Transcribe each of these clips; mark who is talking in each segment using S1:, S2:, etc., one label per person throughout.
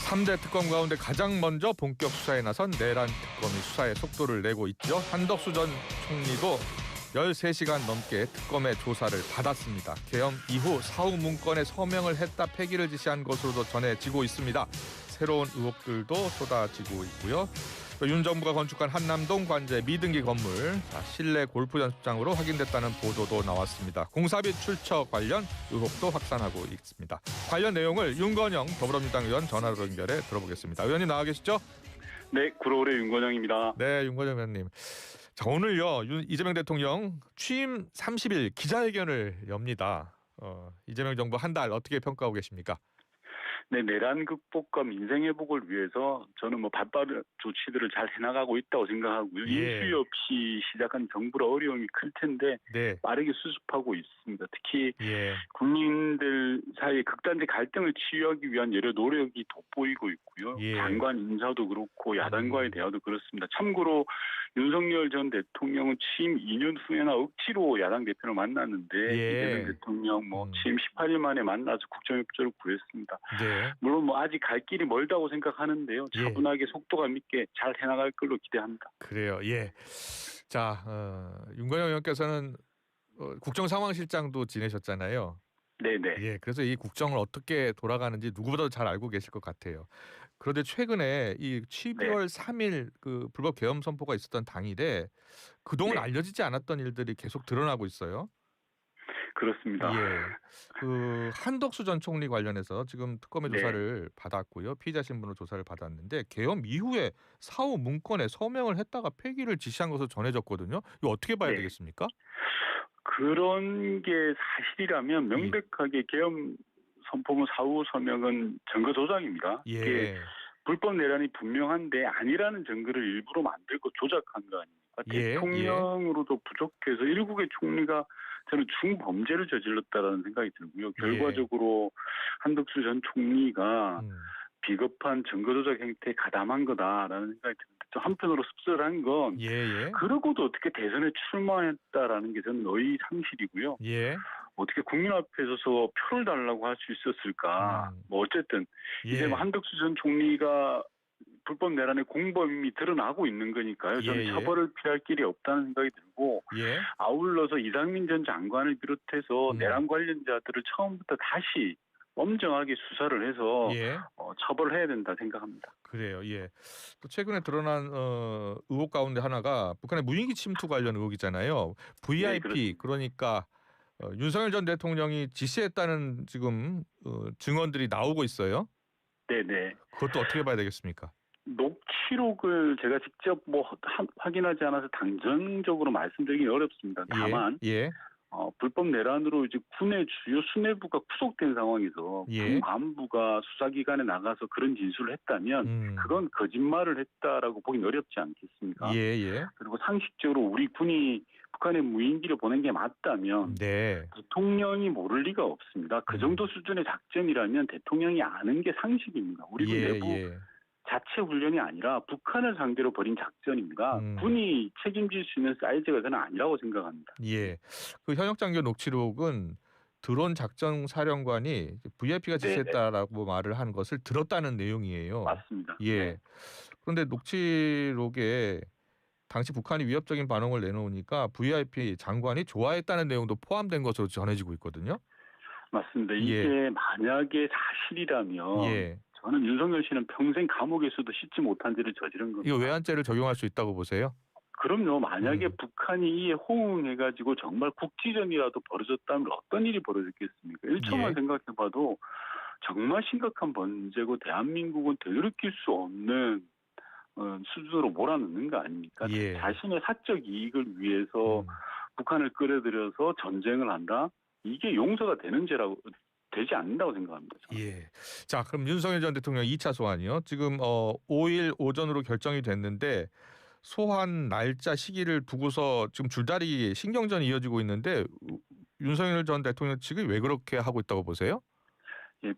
S1: 3대 특검 가운데 가장 먼저 본격 수사에 나선 내란 특검이 수사에 속도를 내고 있죠. 한덕수 전 총리도 13시간 넘게 특검의 조사를 받았습니다. 계엄 이후 사후 문건에 서명을 했다 폐기를 지시한 것으로도 전해지고 있습니다. 새로운 의혹들도 쏟아지고 있고요. 또 윤 정부가 건축한 한남동 관제 미등기 건물 실내 골프 연습장으로 확인됐다는 보도도 나왔습니다. 공사비 출처 관련 의혹도 확산하고 있습니다. 관련 내용을 윤건영 더불어민주당 의원 전화로 연결해 들어보겠습니다. 의원님 나와 계시죠?
S2: 네, 구로울의 윤건영입니다.
S1: 네, 윤건영 의원님. 자, 오늘요 이재명 대통령 취임 30일 기자회견을 엽니다. 이재명 정부 한 달 어떻게 평가하고 계십니까?
S2: 네, 내란 극복과 민생 회복을 위해서 저는 바빠른 조치들을 잘 해나가고 있다고 생각하고요. 인수위 없이 시작한 정부의 어려움이 클 텐데
S1: 네.
S2: 빠르게 수습하고 있습니다. 특히
S1: 예.
S2: 국민들 사이의 극단적 갈등을 치유하기 위한 여러 노력이 돋보이고 있고요.
S1: 예.
S2: 장관 인사도 그렇고 야당과의 대화도 그렇습니다. 참고로 윤석열 전 대통령은 취임 2년 후에나 억지로 야당 대표를 만났는데 이재명 대통령 취임 18일 만에 만나서 국정협조를 구했습니다.
S1: 네.
S2: 물론 아직 갈 길이 멀다고 생각하는데요. 차분하게 속도감 있게 잘 해나갈 걸로 기대합니다.
S1: 그래요. 예. 자, 윤건영 의원께서는 국정상황실장도 지내셨잖아요.
S2: 네네.
S1: 예. 그래서 이 국정을 어떻게 돌아가는지 누구보다도 잘 알고 계실 것 같아요. 그런데 최근에 이 12월 3일 그 불법 계엄 선포가 있었던 당일에 그동안 알려지지 않았던 일들이 계속 드러나고 있어요.
S2: 그렇습니다.
S1: 예. 그 한덕수 전 총리 관련해서 지금 특검의 조사를 받았고요. 피의자 신분으로 조사를 받았는데 계엄 이후에 사후 문건에 서명을 했다가 폐기를 지시한 것으로 전해졌거든요. 이거 어떻게 봐야 되겠습니까?
S2: 그런 게 사실이라면 명백하게 계엄 선포문 사후 서명은 증거 조작입니다. 이게 불법 내란이 분명한데 아니라는 증거를 일부러 만들고 조작한 거 아닙니까? 대통령으로도 부족해서 일국의 총리가 저는 중범죄를 저질렀다라는 생각이 들고요. 결과적으로 한덕수 전 총리가 비겁한 증거조작 행태에 가담한 거다라는 생각이 드는데 또 한편으로 씁쓸한 건 그러고도 어떻게 대선에 출마했다라는 게 저는 의상실이고요. 어떻게 국민 앞에 서서 표를 달라고 할 수 있었을까. 어쨌든 이제 한덕수 전 총리가 불법 내란의 공범이 드러나고 있는 거니까요. 저는 처벌을 피할 길이 없다는 생각이 들고 아울러서 이상민 전 장관을 비롯해서 내란 관련자들을 처음부터 다시 엄정하게 수사를 해서 처벌을 해야 된다 생각합니다.
S1: 그래요. 예. 또 최근에 드러난 의혹 가운데 하나가 북한의 무인기 침투 관련 의혹이잖아요. VIP 그러니까 윤석열 전 대통령이 지시했다는 지금 증언들이 나오고 있어요.
S2: 네네.
S1: 그것도 어떻게 봐야 되겠습니까?
S2: 녹취록을 제가 직접 확인하지 않아서 단정적으로 말씀드리기 어렵습니다. 다만 불법 내란으로 이제 군의 주요 수뇌부가 구속된 상황에서 군 간부가 수사기관에 나가서 그런 진술을 했다면 그건 거짓말을 했다라고 보기는 어렵지 않겠습니까? 그리고 상식적으로 우리 군이 북한에 무인기를 보낸 게 맞다면 대통령이 모를 리가 없습니다. 그 정도 수준의 작전이라면 대통령이 아는 게 상식입니다. 우리 군 내부 자체 훈련이 아니라 북한을 상대로 벌인 작전입니다. 군이 책임질 수 있는 사이즈가 저는 아니라고 생각합니다.
S1: 그 현역 장교 녹취록은 드론 작전 사령관이 VIP가 지시했다라고 말을 한 것을 들었다는 내용이에요.
S2: 맞습니다.
S1: 그런데 녹취록에 당시 북한이 위협적인 반응을 내놓으니까 VIP 장관이 좋아했다는 내용도 포함된 것으로 전해지고 있거든요.
S2: 맞습니다. 이게 만약에 사실이라면 저는 윤석열 씨는 평생 감옥에서도 씻지 못한 죄를 저지른 겁니다.
S1: 이거 외환죄를 적용할 수 있다고 보세요?
S2: 그럼요. 만약에 북한이 이에 호응해가지고 정말 국지전이라도 벌어졌다면 어떤 일이 벌어졌겠습니까? 1초만 생각해봐도 정말 심각한 번제고 대한민국은 되돌이킬 수 없는 수준으로 몰아넣는 거 아닙니까? 자신의 사적 이익을 위해서 북한을 끌어들여서 전쟁을 한다? 이게 용서가 되는 죄라고 되지 않는다고 생각합니다.
S1: 자, 그럼 윤석열 전 대통령 2차 소환이요. 지금 5일 오전으로 결정이 됐는데 소환 날짜 시기를 두고서 지금 줄다리기 신경전이 이어지고 있는데 윤석열 전 대통령 측이 왜 그렇게 하고 있다고 보세요?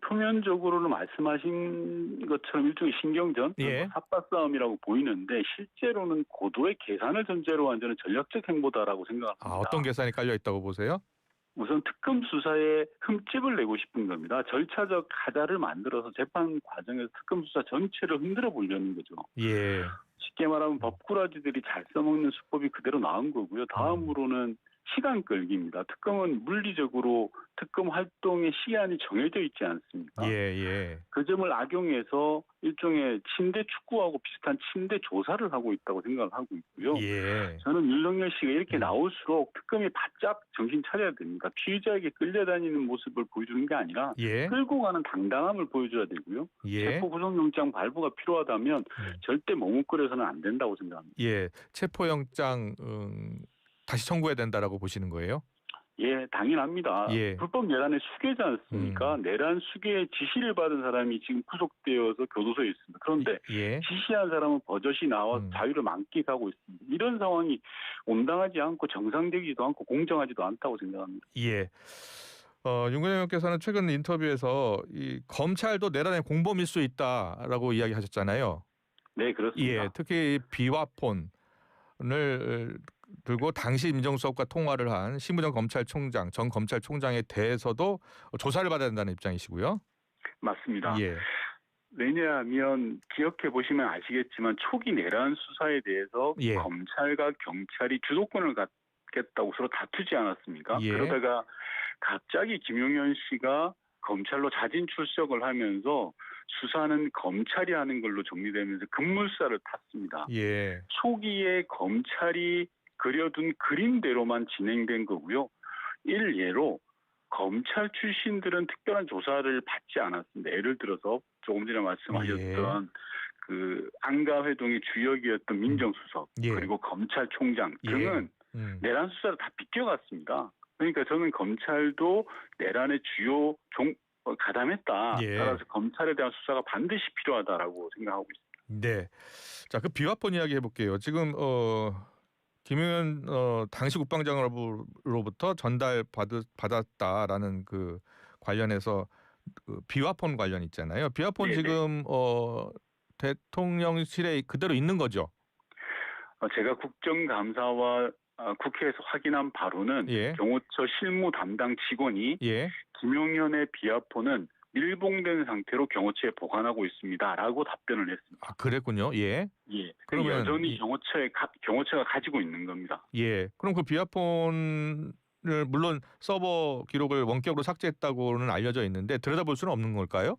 S2: 표면적으로는 말씀하신 것처럼 일종의 신경전, 삽바싸움이라고 보이는데 실제로는 고도의 계산을 전제로 한 저는 전략적 행보다라고 생각합니다.
S1: 어떤 계산이 깔려 있다고 보세요?
S2: 우선 특검 수사에 흠집을 내고 싶은 겁니다. 절차적 하자를 만들어서 재판 과정에서 특검 수사 전체를 흔들어 보려는 거죠.
S1: 예.
S2: 쉽게 말하면 법꾸라지들이 잘 써먹는 수법이 그대로 나온 거고요. 다음으로는 시간 끌기입니다. 특검은 물리적으로 특검 활동의 시간이 정해져 있지 않습니까?
S1: 예.
S2: 그 점을 악용해서 일종의 침대 축구하고 비슷한 침대 조사를 하고 있다고 생각을 하고 있고요.
S1: 예.
S2: 저는 윤석열 씨가 이렇게 나올수록 특검이 바짝 정신 차려야 됩니다. 피의자에게 끌려다니는 모습을 보여주는 게 아니라
S1: 예.
S2: 끌고 가는 당당함을 보여줘야 되고요. 체포 구속영장 발부가 필요하다면 절대 머뭇거려서는 안 된다고 생각합니다.
S1: 예, 체포영장 다시 청구해야 된다라고 보시는 거예요?
S2: 예, 당연합니다.
S1: 예.
S2: 불법 내란의 수괴지 않습니까? 내란 수괴의 지시를 받은 사람이 지금 구속되어서 교도소에 있습니다. 그런데
S1: 예.
S2: 지시한 사람은 버젓이 나와 자유를 만끽하고 있습니다. 이런 상황이 온당하지 않고 정상적이지도 않고 공정하지도 않다고 생각합니다.
S1: 예. 윤건영 의원께서는 최근 인터뷰에서 이 검찰도 내란의 공범일 수 있다라고 이야기하셨잖아요.
S2: 네, 그렇습니다.
S1: 예, 특히 비화폰을 들고 당시 민정수석과 통화를 한 심우정 검찰총장, 전 검찰총장에 대해서도 조사를 받아야 된다는 입장이시고요.
S2: 맞습니다.
S1: 예.
S2: 왜냐하면 기억해 보시면 아시겠지만 초기 내란 수사에 대해서 검찰과 경찰이 주도권을 갖겠다고 서로 다투지 않았습니까?
S1: 예.
S2: 그러다가 갑자기 김용현 씨가 검찰로 자진 출석을 하면서 수사는 검찰이 하는 걸로 정리되면서 급물살을 탔습니다.
S1: 예.
S2: 초기에 검찰이 그려둔 그림대로만 진행된 거고요. 일례로 검찰 출신들은 특별한 조사를 받지 않았습니다. 예를 들어서 조금 전에 말씀하셨던 그 안가회동의 주역이었던 민정수석 그리고 검찰총장 등은 내란 수사를 다 비껴갔습니다. 그러니까 저는 검찰도 내란의 주요 가담했다. 따라서 검찰에 대한 수사가 반드시 필요하다라고 생각하고 있습니다.
S1: 네. 자, 그 비화폰 이야기 해볼게요. 지금 김용현 당시 국방장으로부터 받았다라는 그 관련해서 그 비화폰 관련 있잖아요. 비화폰 지금 대통령실에 그대로 있는 거죠?
S2: 제가 국정감사와 국회에서 확인한 바로는 경호처 실무 담당 직원이 김용현의 비화폰은 밀봉된 상태로 경호처에 보관하고 있습니다라고 답변을 했습니다.
S1: 아, 그랬군요. 예.
S2: 그러면 여전히 경호처가 가지고 있는 겁니다.
S1: 예. 그럼 그 비화폰을 물론 서버 기록을 원격으로 삭제했다고는 알려져 있는데 들여다볼 수는 없는 걸까요?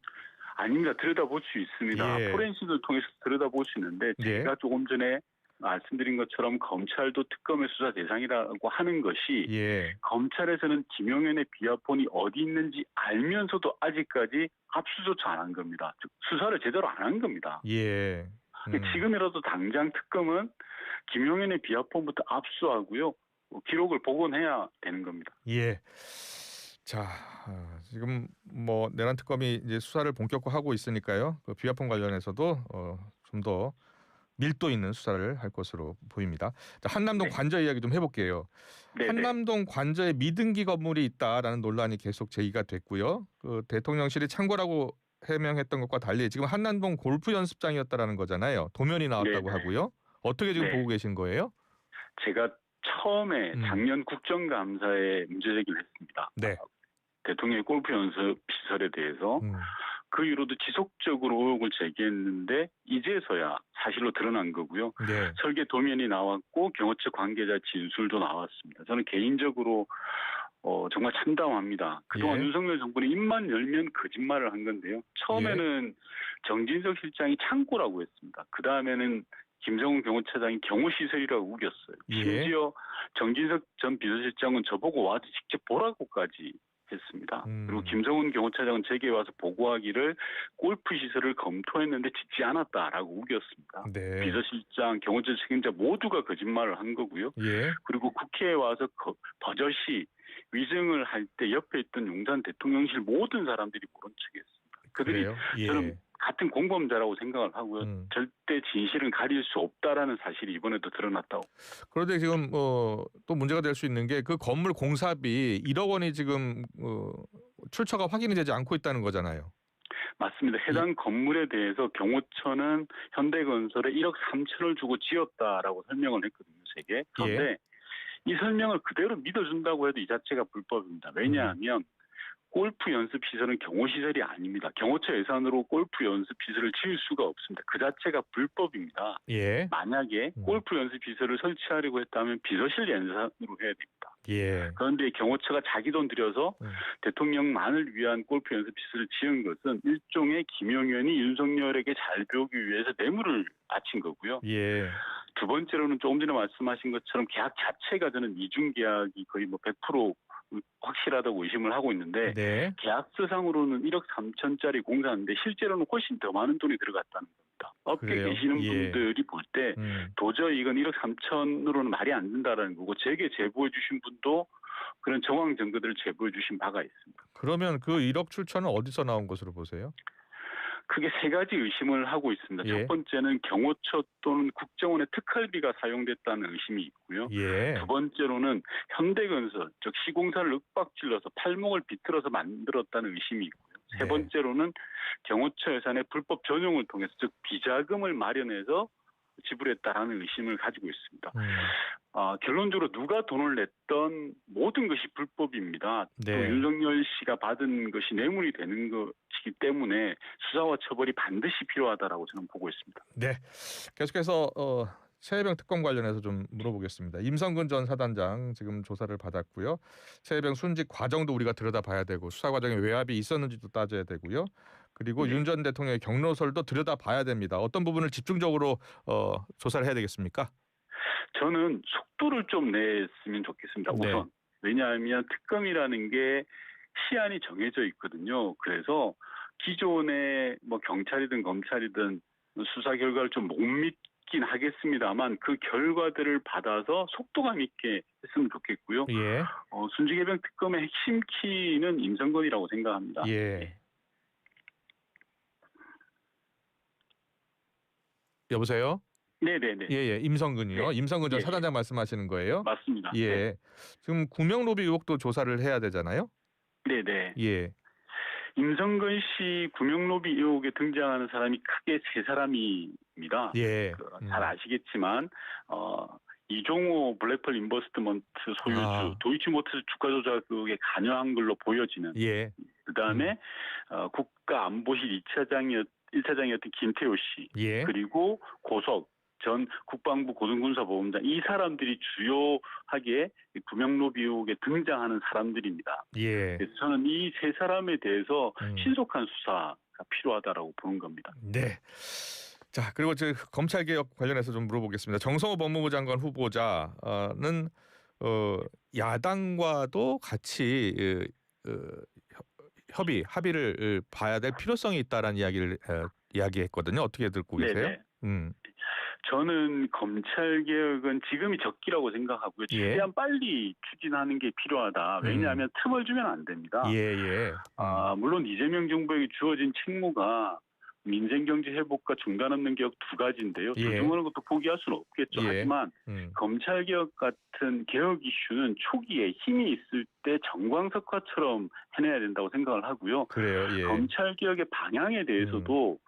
S2: 아닙니다. 들여다볼 수 있습니다. 포렌식을 통해서 들여다볼 수 있는데 제가 조금 전에 말씀드린 것처럼 검찰도 특검의 수사 대상이라고 하는 것이 검찰에서는 김용현의 비화폰이 어디 있는지 알면서도 아직까지 압수조차 안 한 겁니다. 즉 수사를 제대로 안 한 겁니다. 지금이라도 당장 특검은 김용현의 비화폰부터 압수하고요. 기록을 복원해야 되는 겁니다.
S1: 예. 자, 지금 뭐 내란 특검이 이제 수사를 본격화하고 있으니까요. 그 비화폰 관련해서도 좀 더 밀도 있는 수사를 할 것으로 보입니다. 자, 한남동 관저 이야기 좀 해볼게요. 한남동 관저에 미등기 건물이 있다라는 논란이 계속 제기가 됐고요. 그 대통령실이 창고라고 해명했던 것과 달리 지금 한남동 골프 연습장이었다라는 거잖아요. 도면이 나왔다고 하고요. 어떻게 지금 보고 계신 거예요?
S2: 제가 처음에 작년 국정감사에 문제제기를 했습니다. 대통령의 골프 연습 시설에 대해서 그 이후로도 지속적으로 의혹을 제기했는데 이제서야 사실로 드러난 거고요. 설계 도면이 나왔고 경호처 관계자 진술도 나왔습니다. 저는 개인적으로 정말 참담합니다. 그동안 윤석열 정부는 입만 열면 거짓말을 한 건데요. 처음에는 정진석 실장이 창고라고 했습니다. 그 다음에는 김정은 경호처장이 경호시설이라고 우겼어요. 심지어 정진석 전 비서실장은 저보고 와서 직접 보라고까지 했습니다. 그리고 김정은 경호처장은 제게 와서 보고하기를 골프 시설을 검토했는데 짓지 않았다라고 우겼습니다. 비서실장, 경호처 책임자 모두가 거짓말을 한 거고요. 그리고 국회에 와서 버젓이 위증을 할 때 옆에 있던 용산 대통령실 모든 사람들이 모른 척했습니다. 그들이 저는 같은 공범자라고 생각을 하고요. 절대 진실은 가릴 수 없다라는 사실이 이번에도 드러났다고.
S1: 그런데 지금 또 문제가 될 수 있는 게 그 건물 공사비 1억 원이 지금 출처가 확인이 되지 않고 있다는 거잖아요.
S2: 맞습니다. 해당 건물에 대해서 경호처는 현대건설에 1억 3천을 주고 지었다라고 설명을 했거든요. 세계. 그런데 이 설명을 그대로 믿어준다고 해도 이 자체가 불법입니다. 왜냐하면 골프 연습 시설은 경호 시설이 아닙니다. 경호처 예산으로 골프 연습 시설을 지을 수가 없습니다. 그 자체가 불법입니다.
S1: 예.
S2: 만약에 골프 연습 시설을 설치하려고 했다면 비서실 예산으로 해야 됩니다.
S1: 예.
S2: 그런데 경호처가 자기 돈 들여서 대통령만을 위한 골프 연습 시설을 지은 것은 일종의 김영 의원이 윤석열에게 잘 배우기 위해서 뇌물을 바친 거고요.
S1: 예.
S2: 두 번째로는 조금 전에 말씀하신 것처럼 계약 자체가 저는 이중 계약이 거의 뭐 100% 확실하다고 의심을 하고 있는데
S1: 네.
S2: 계약서상으로는 1억 3천짜리 공사인데 실제로는 훨씬 더 많은 돈이 들어갔다는 겁니다. 업계에
S1: 그래요?
S2: 계시는
S1: 예.
S2: 분들이 볼 때 도저히 이건 1억 3천으로는 말이 안 된다라는 거고 제게 제보해 주신 분도 그런 정황 증거들을 제보해 주신 바가 있습니다.
S1: 그러면 그 1억 출처는 어디서 나온 것으로 보세요?
S2: 크게 세 가지 의심을 하고 있습니다.
S1: 예.
S2: 첫 번째는 경호처 또는 국정원의 특활비가 사용됐다는 의심이 있고요.
S1: 예.
S2: 두 번째로는 현대건설, 즉 시공사를 윽박질러서 팔목을 비틀어서 만들었다는 의심이 있고요. 세
S1: 네.
S2: 번째로는 경호처 예산의 불법 전용을 통해서 즉 비자금을 마련해서 지불했다라는 의심을 가지고 있습니다. 결론적으로 누가 돈을 냈던 모든 것이 불법입니다.
S1: 네.
S2: 또 윤석열 씨가 받은 것이 뇌물이 되는 것이기 때문에 수사와 처벌이 반드시 필요하다라고 저는 보고 있습니다.
S1: 네. 계속해서 최혜병 특검 관련해서 좀 물어보겠습니다. 임성근 전 사단장 지금 조사를 받았고요. 최혜병 순직 과정도 우리가 들여다봐야 되고 수사 과정에 외압이 있었는지도 따져야 되고요. 그리고 윤 전 대통령의 경로설도 들여다봐야 됩니다. 어떤 부분을 집중적으로 조사를 해야 되겠습니까?
S2: 저는 속도를 좀 냈으면 좋겠습니다. 우선.
S1: 네.
S2: 왜냐하면 특검이라는 게 시한이 정해져 있거든요. 그래서 기존의 뭐 경찰이든 검찰이든 수사 결과를 좀 못 믿긴 하겠습니다만 그 결과들을 받아서 속도감 있게 했으면 좋겠고요.
S1: 예.
S2: 순직해병 특검의 핵심 키는 임성근이라고 생각합니다.
S1: 예. 여보세요?
S2: 네네네.
S1: 예. 임성근이요.
S2: 네.
S1: 임성근 전
S2: 예,
S1: 사단장 말씀하시는 거예요?
S2: 맞습니다.
S1: 예.
S2: 네.
S1: 지금 구명 로비 의혹도 조사를 해야 되잖아요.
S2: 네네.
S1: 예.
S2: 임성근 씨 구명로비 의혹에 등장하는 사람이 크게 세 사람입니다.
S1: 예.
S2: 잘 아시겠지만 이종호 블랙펄 인버스트먼트 소유주 도이치모터스 주가 조작에 관여한 걸로 보여지는.
S1: 예.
S2: 그다음에 국가안보실 1차장이었던 김태호 씨.
S1: 예.
S2: 그리고 고석 전 국방부 고등군사보험장 이 사람들이 주요하게 구명로비 의혹에 등장하는 사람들입니다.
S1: 예.
S2: 그래서 저는 이 세 사람에 대해서 신속한 수사가 필요하다라고 보는 겁니다.
S1: 네. 자, 그리고 검찰 개혁 관련해서 좀 물어보겠습니다. 정성호 법무부 장관 후보자는 야당과도 같이 합의를 봐야 될 필요성이 있다라는 이야기를 이야기했거든요. 어떻게 듣고 계세요?
S2: 네네. 저는 검찰 개혁은 지금이 적기라고 생각하고요. 최대한 빨리 추진하는 게 필요하다. 왜냐하면 틈을 주면 안 됩니다.
S1: 예.
S2: 물론 이재명 정부에게 주어진 책무가 민생경제 회복과 중단 없는 개혁 두 가지인데요. 조중하는 것도 포기할 수는 없겠죠. 하지만 검찰 개혁 같은 개혁 이슈는 초기에 힘이 있을 때 정광석화처럼 해내야 된다고 생각을 하고요.
S1: 그래요. 예.
S2: 검찰 개혁의 방향에 대해서도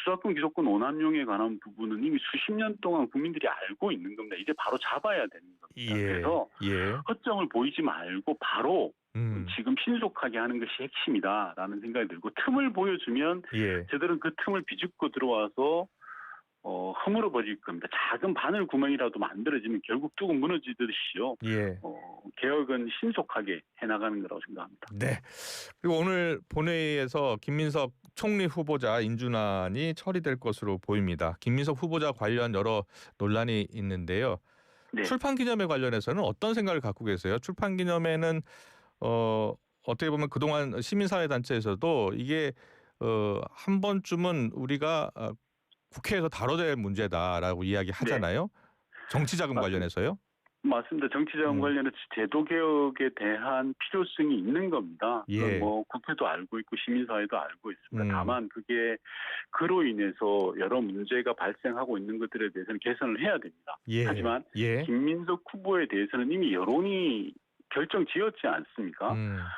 S2: 수사권 기소권 오남용에 관한 부분은 이미 수십 년 동안 국민들이 알고 있는 겁니다. 이제 바로 잡아야 되는 겁니다. 그래서 허점을 보이지 말고 바로 지금 신속하게 하는 것이 핵심이다라는 생각이 들고 틈을 보여주면 저들은 그 틈을 비집고 들어와서 허물어 버릴 겁니다. 작은 바늘 구멍이라도 만들어지면 결국 뚝은 무너지듯이요. 개혁은 신속하게 해나가는 거라고 생각합니다.
S1: 네. 그리고 오늘 본회의에서 김민석 총리 후보자 인준안이 처리될 것으로 보입니다. 김민석 후보자 관련 여러 논란이 있는데요.
S2: 네.
S1: 출판기념회 관련해서는 어떤 생각을 갖고 계세요? 출판기념회는 어떻게 보면 그동안 시민사회단체에서도 이게 한 번쯤은 우리가 국회에서 다뤄야 될 문제다라고 이야기하잖아요. 정치자금 관련해서요?
S2: 맞습니다. 정치자금 관련해서 제도개혁에 대한 필요성이 있는 겁니다. 뭐 국회도 알고 있고 시민사회도 알고 있습니다. 다만 그게 그로 인해서 여러 문제가 발생하고 있는 것들에 대해서는 개선을 해야 됩니다. 하지만 김민석 후보에 대해서는 이미 여론이 결정 지었지 않습니까?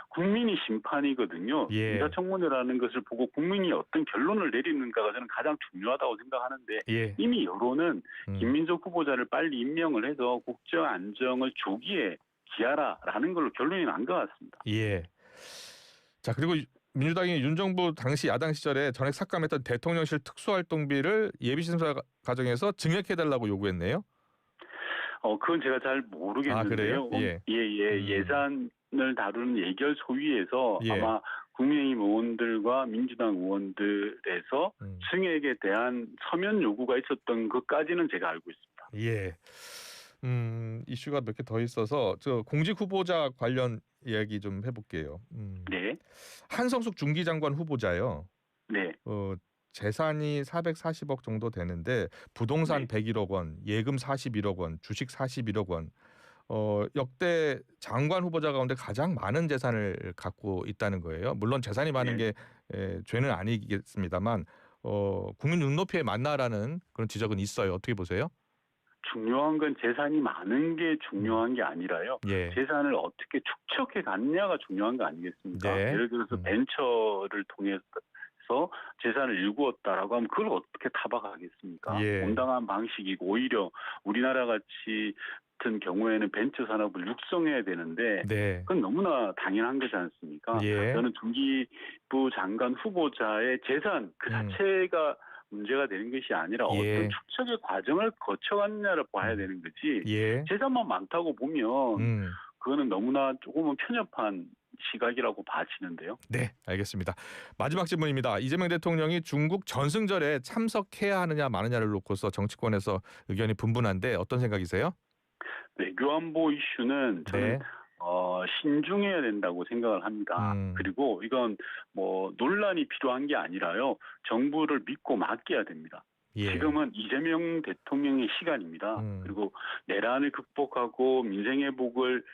S2: 국민이 심판이거든요.
S1: 예.
S2: 인사청문회라는 것을 보고 국민이 어떤 결론을 내리는가가 저는 가장 중요하다고 생각하는데
S1: 예.
S2: 이미 여론은 김민석 후보자를 빨리 임명을 해서 국정 안정을 조기에 기하라라는 걸로 결론이 난 것 같습니다.
S1: 예. 자, 그리고 민주당이 윤 정부 당시 야당 시절에 전액 삭감했던 대통령실 특수활동비를 예비심사 과정에서 증액해달라고 요구했네요.
S2: 그건 제가 잘 모르겠는데요.
S1: 아, 그래요? 예.
S2: 예산을 다루는 예결 소위에서
S1: 예.
S2: 아마 국민의힘 의원들과 민주당 의원들에서 증액에 대한 서면 요구가 있었던 것까지는 제가 알고 있습니다.
S1: 예. 이슈가 몇 개 더 있어서 저 공직 후보자 관련 이야기 좀 해볼게요.
S2: 네.
S1: 한성숙 중기장관 후보자요.
S2: 네.
S1: 재산이 440억 정도 되는데 부동산
S2: 네.
S1: 101억 원, 예금 41억 원, 주식 41억 원. 역대 장관 후보자 가운데 가장 많은 재산을 갖고 있다는 거예요. 물론 재산이 많은
S2: 네.
S1: 게 죄는 아니겠습니다만 국민 눈높이에 맞나라는 그런 지적은 있어요. 어떻게 보세요?
S2: 중요한 건 재산이 많은 게 중요한 게 아니라요.
S1: 예.
S2: 재산을 어떻게 축적해 갔냐가 중요한 거 아니겠습니까?
S1: 네.
S2: 예를 들어서 벤처를 통해서 재산을 일구었다라고 하면 그걸 어떻게 타박하겠습니까?
S1: 예.
S2: 온당한 방식이고 오히려 우리나라 같이 같은 경우에는 벤처 산업을 육성해야 되는데
S1: 네.
S2: 그건 너무나 당연한 거지 않습니까?
S1: 예.
S2: 저는 중기부 장관 후보자의 재산 그 자체가 문제가 되는 것이 아니라
S1: 예.
S2: 어떤 축적의 과정을 거쳐갔냐를 봐야 되는 거지.
S1: 예.
S2: 재산만 많다고 보면 그거는 너무나 조금은 편협한 시각이라고 봐지는데요.
S1: 네, 알겠습니다. 마지막 질문입니다. 이재명 대통령이 중국 전승절에 참석해야 하느냐 마느냐를 놓고서 정치권에서 의견이 분분한데 어떤 생각이세요?
S2: 외교안보 이슈는 저는
S1: 네.
S2: 신중해야 된다고 생각을 합니다. 그리고 이건 뭐 논란이 필요한 게 아니라요. 정부를 믿고 맡겨야 됩니다.
S1: 예.
S2: 지금은 이재명 대통령의 시간입니다. 그리고 내란을 극복하고 민생 회복을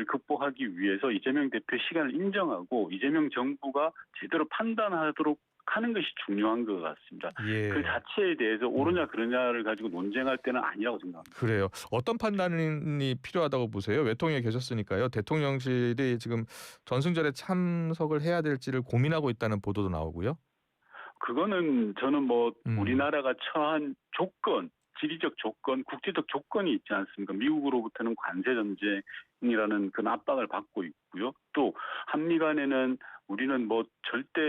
S2: 극복하기 위해서 이재명 대표의 시간을 인정하고 이재명 정부가 제대로 판단하도록 하는 것이 중요한 것 같습니다.
S1: 예.
S2: 그 자체에 대해서 옳으냐 그러냐를 가지고 논쟁할 때는 아니라고 생각합니다.
S1: 그래요. 어떤 판단이 필요하다고 보세요? 외통위에 계셨으니까요. 대통령실이 지금 전승절에 참석을 해야 될지를 고민하고 있다는 보도도 나오고요. 그거는
S2: 저는 뭐 우리나라가 처한 조건, 지리적 조건, 국제적 조건이 있지 않습니까? 미국으로부터는 관세 전쟁이라는 그런 압박을 받고 있고요. 또 한미 간에는 우리는 뭐 절대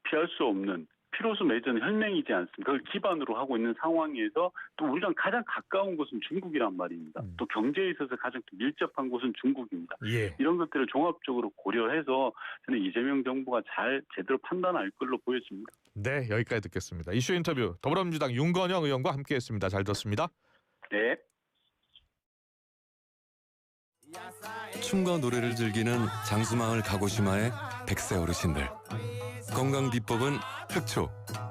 S2: 피할 수 없는 피로수 맺은 혈맹이지 않습니까? 그걸 기반으로 하고 있는 상황에서 또 우리랑 가장 가까운 곳은 중국이란 말입니다. 또 경제에 있어서 가장 밀접한 곳은 중국입니다.
S1: 예.
S2: 이런 것들을 종합적으로 고려해서 저는 이재명 정부가 제대로 판단할 걸로 보여집니다.
S1: 네, 여기까지 듣겠습니다. 이슈 인터뷰 더불어민주당 윤건영 의원과 함께했습니다. 잘 들었습니다.
S2: 네.
S3: 춤과 노래를 즐기는 장수마을 가고시마의 100세 어르신들. 건강 비법은 흑초,